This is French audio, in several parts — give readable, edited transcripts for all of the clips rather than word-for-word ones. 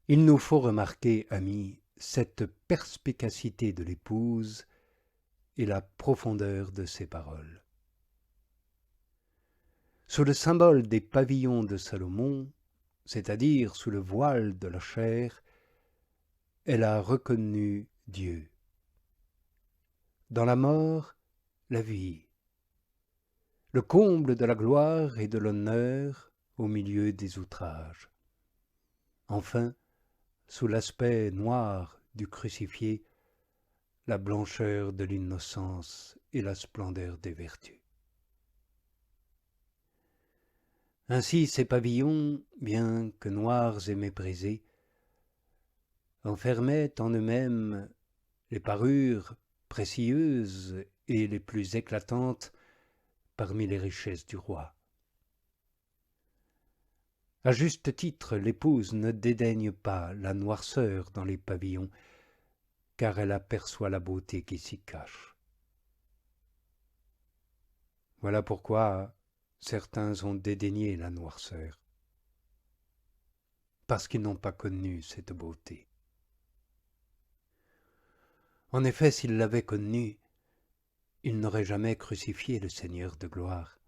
Il nous faut remarquer, amis, cette perspicacité de l'épouse et la profondeur de ses paroles. Sous le symbole des pavillons de Salomon, c'est-à-dire sous le voile de la chair, elle a reconnu Dieu. Dans la mort, la vie. Le comble de la gloire et de l'honneur au milieu des outrages. Enfin, sous l'aspect noir du crucifié, la blancheur de l'innocence et la splendeur des vertus. Ainsi ces pavillons, bien que noirs et méprisés, enfermaient en eux-mêmes les parures précieuses et les plus éclatantes parmi les richesses du roi. À juste titre, l'épouse ne dédaigne pas la noirceur dans les pavillons, car elle aperçoit la beauté qui s'y cache. Voilà pourquoi certains ont dédaigné la noirceur, parce qu'ils n'ont pas connu cette beauté. En effet, s'ils l'avaient connue, ils n'auraient jamais crucifié le Seigneur de gloire.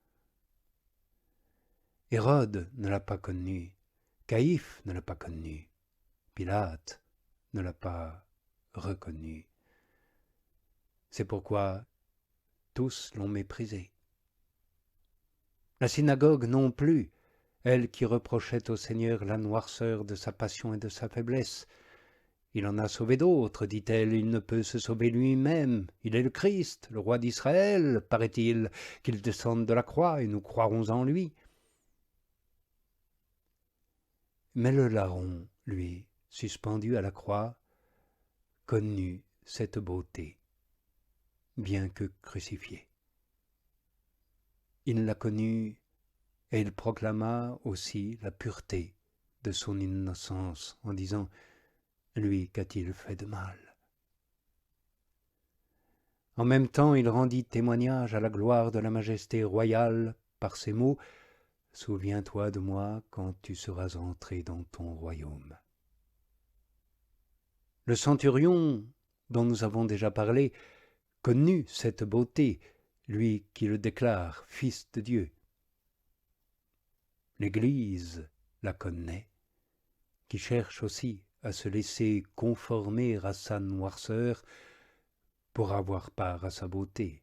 Hérode ne l'a pas connue, Caïphe ne l'a pas connue, Pilate ne l'a pas reconnue. C'est pourquoi tous l'ont méprisé. La synagogue non plus, elle qui reprochait au Seigneur la noirceur de sa passion et de sa faiblesse. Il en a sauvé d'autres, dit-elle, il ne peut se sauver lui-même. Il est le Christ, le roi d'Israël, paraît-il, qu'il descende de la croix et nous croirons en lui. Mais le larron, lui, suspendu à la croix, connut cette beauté, bien que crucifié. Il la connut et il proclama aussi la pureté de son innocence en disant « Lui, qu'a-t-il fait de mal ?» En même temps, il rendit témoignage à la gloire de la majesté royale par ces mots « Souviens-toi de moi quand tu seras entré dans ton royaume. » Le centurion, dont nous avons déjà parlé, connut cette beauté, lui qui le déclare Fils de Dieu. L'Église la connaît, qui cherche aussi à se laisser conformer à sa noirceur pour avoir part à sa beauté.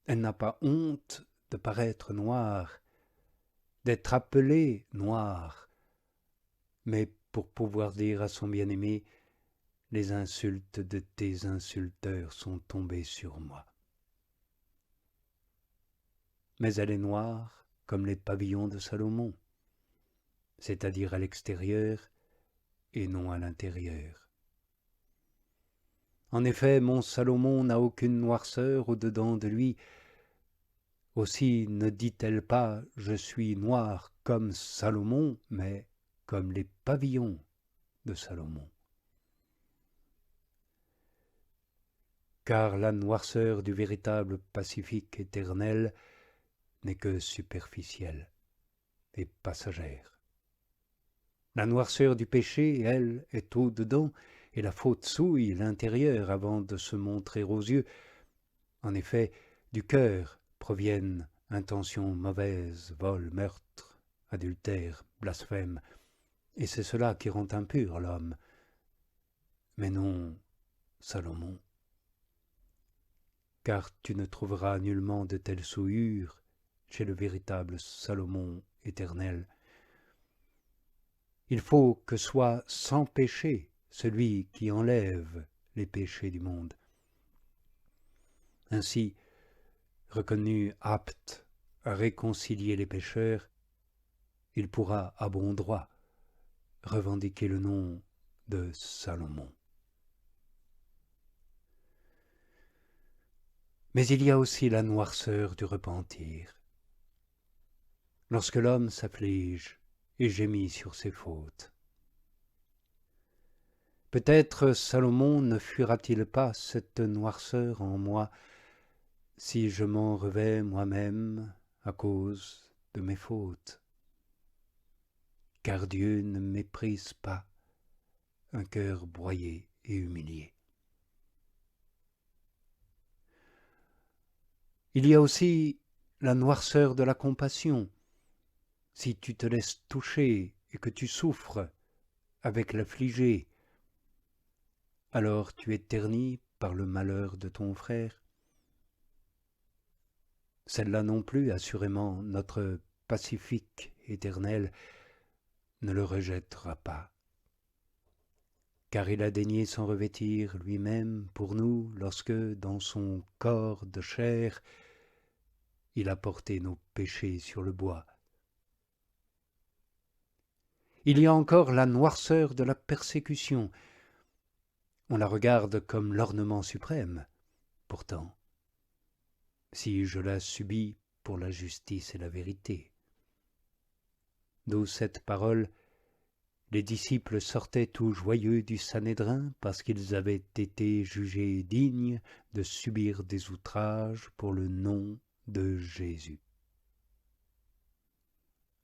Elle n'a pas honte de paraître noire, d'être appelée noire, mais pour pouvoir dire à son bien-aimé « Les insultes de tes insulteurs sont tombées sur moi. » Mais elle est noire comme les pavillons de Salomon, c'est-à-dire à l'extérieur et non à l'intérieur. En effet, mon Salomon n'a aucune noirceur au-dedans de lui. Aussi ne dit-elle pas « Je suis noire comme Salomon », mais comme les pavillons de Salomon. Car la noirceur du véritable pacifique éternel n'est que superficielle et passagère. La noirceur du péché, elle, est au-dedans, et la faute souille l'intérieur avant de se montrer aux yeux. En effet, du cœur proviennent intentions mauvaises, vol, meurtre, adultère, blasphème, et c'est cela qui rend impur l'homme. Mais non Salomon. Car tu ne trouveras nullement de telle souillure chez le véritable Salomon éternel. Il faut que soit sans péché celui qui enlève les péchés du monde. Ainsi, reconnu apte à réconcilier les pécheurs, il pourra à bon droit revendiquer le nom de Salomon. Mais il y a aussi la noirceur du repentir. Lorsque l'homme s'afflige et gémit sur ses fautes. Peut-être Salomon ne fuira-t-il pas cette noirceur en moi si je m'en revais moi-même à cause de mes fautes. car Dieu ne méprise pas un cœur broyé et humilié. Il y a aussi la noirceur de la compassion. Si tu te laisses toucher et que tu souffres avec l'affligé, alors tu es terni par le malheur de ton frère. Celle-là non plus, assurément, notre pacifique éternel ne le rejettera pas, car il a daigné s'en revêtir lui-même pour nous lorsque, dans son corps de chair, il a porté nos péchés sur le bois. Il y a encore la noirceur de la persécution. On la regarde comme l'ornement suprême, pourtant, si je la subis pour la justice et la vérité. D'où cette parole, les disciples sortaient tout joyeux du Sanhédrin parce qu'ils avaient été jugés dignes de subir des outrages pour le nom de Jésus.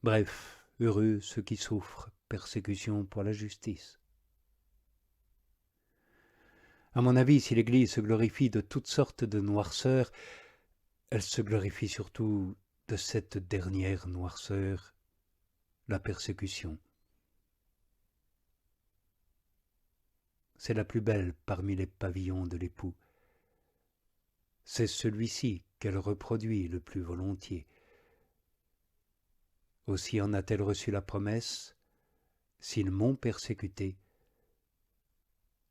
Bref, heureux ceux qui souffrent persécution pour la justice. À mon avis, si l'Église se glorifie de toutes sortes de noirceurs, elle se glorifie surtout de cette dernière noirceur, la persécution. C'est la plus belle parmi les pavillons de l'époux. C'est celui-ci qu'elle reproduit le plus volontiers. Aussi en a-t-elle reçu la promesse, « S'ils m'ont persécuté,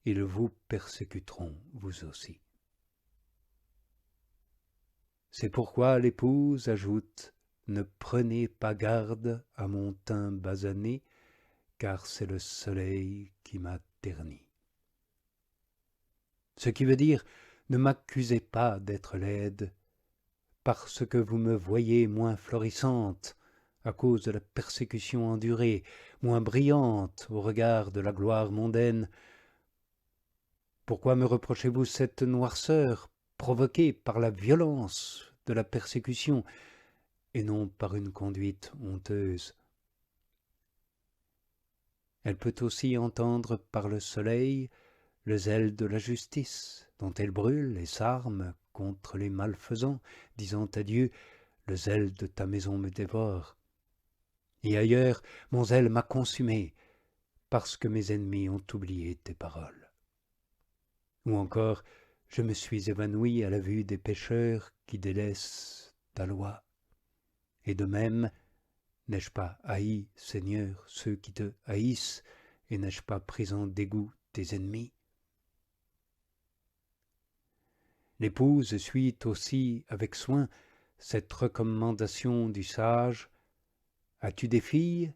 ils vous persécuteront vous aussi. » C'est pourquoi l'épouse ajoute « Ne prenez pas garde à mon teint basané, car c'est le soleil qui m'a terni. » Ce qui veut dire « Ne m'accusez pas d'être laide, parce que vous me voyez moins florissante à cause de la persécution endurée, moins brillante au regard de la gloire mondaine. Pourquoi me reprochez-vous cette noirceur provoquée par la violence de la persécution et non par une conduite honteuse? Elle peut aussi entendre par le soleil le zèle de la justice, dont elle brûle et s'arme contre les malfaisants, disant à Dieu « Le zèle de ta maison me dévore. » Et ailleurs, mon zèle m'a consumé, parce que mes ennemis ont oublié tes paroles. Ou encore, je me suis évanoui à la vue des pécheurs qui délaissent ta loi. Et de même, n'ai-je pas haï, Seigneur, ceux qui te haïssent, et n'ai-je pas pris en dégoût tes ennemis? L'épouse suit aussi avec soin cette recommandation du sage. As-tu des filles?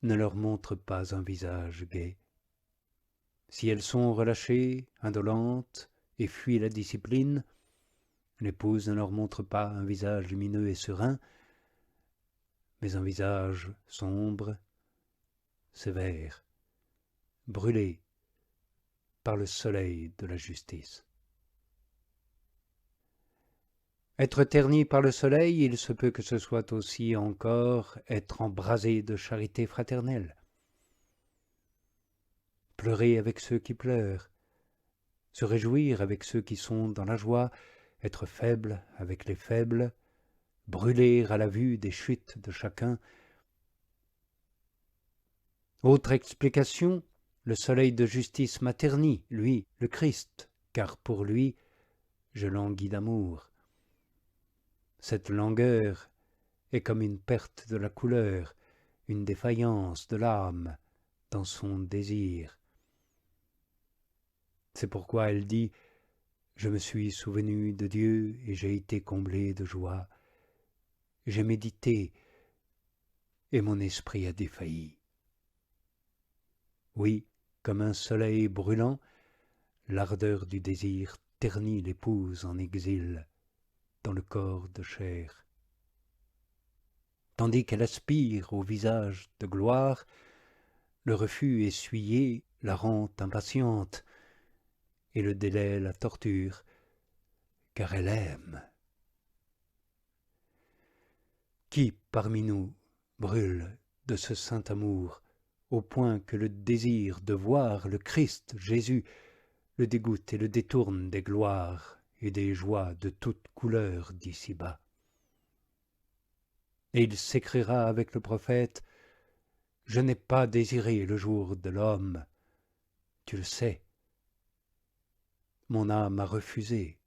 Ne leur montre pas un visage gai. Si elles sont relâchées, indolentes, et fuient la discipline, l'épouse ne leur montre pas un visage lumineux et serein, mais un visage sombre, sévère, brûlé par le soleil de la justice. Être terni par le soleil, il se peut que ce soit aussi encore être embrasé de charité fraternelle. Pleurer avec ceux qui pleurent, se réjouir avec ceux qui sont dans la joie, être faible avec les faibles, brûler à la vue des chutes de chacun. Autre explication, le soleil de justice m'a terni, lui, le Christ, car pour lui, je languis d'amour. Cette langueur est comme une perte de la couleur, une défaillance de l'âme dans son désir. C'est pourquoi elle dit « Je me suis souvenu de Dieu et j'ai été comblé de joie. J'ai médité et mon esprit a défailli. » Oui, comme un soleil brûlant, l'ardeur du désir ternit l'épouse en exil dans le corps de chair. Tandis qu'elle aspire au visage de gloire, le refus essuyé la rend impatiente, et le délai la torture, car elle aime. Qui parmi nous brûle de ce saint amour, au point que le désir de voir le Christ Jésus le dégoûte et le détourne des gloires et des joies de toutes couleurs d'ici-bas. Et il s'écriera avec le prophète: « Je n'ai pas désiré le jour de l'homme, tu le sais. Mon âme a refusé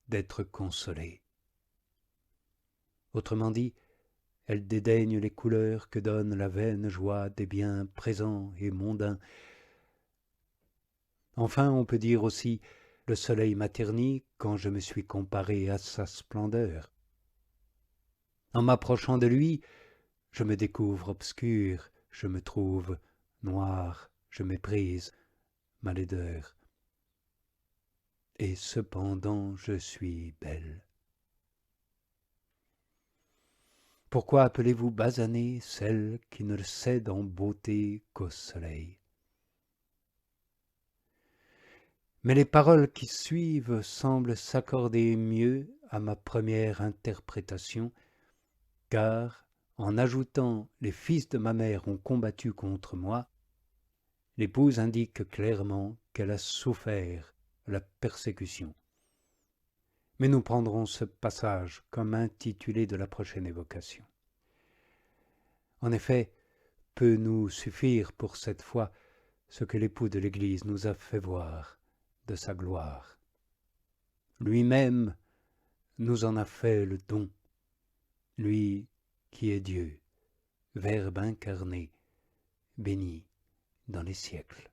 d'être consolée. » Autrement dit, elle dédaigne les couleurs que donne la vaine joie des biens présents et mondains. Enfin, on peut dire aussi: le soleil m'a terni quand je me suis comparé à sa splendeur. En m'approchant de lui, je me découvre obscur, je me trouve noir, je méprise ma laideur. Et cependant je suis belle. Pourquoi appelez-vous basanée celle qui ne le cède en beauté qu'au soleil? Mais les paroles qui suivent semblent s'accorder mieux à ma première interprétation, car, en ajoutant « les fils de ma mère ont combattu contre moi », l'épouse indique clairement qu'elle a souffert la persécution. Mais nous prendrons ce passage comme intitulé de la prochaine évocation. En effet, peut nous suffire pour cette fois ce que l'époux de l'Église nous a fait voir de sa gloire. Lui-même nous en a fait le don, lui qui est Dieu, Verbe incarné, béni dans les siècles.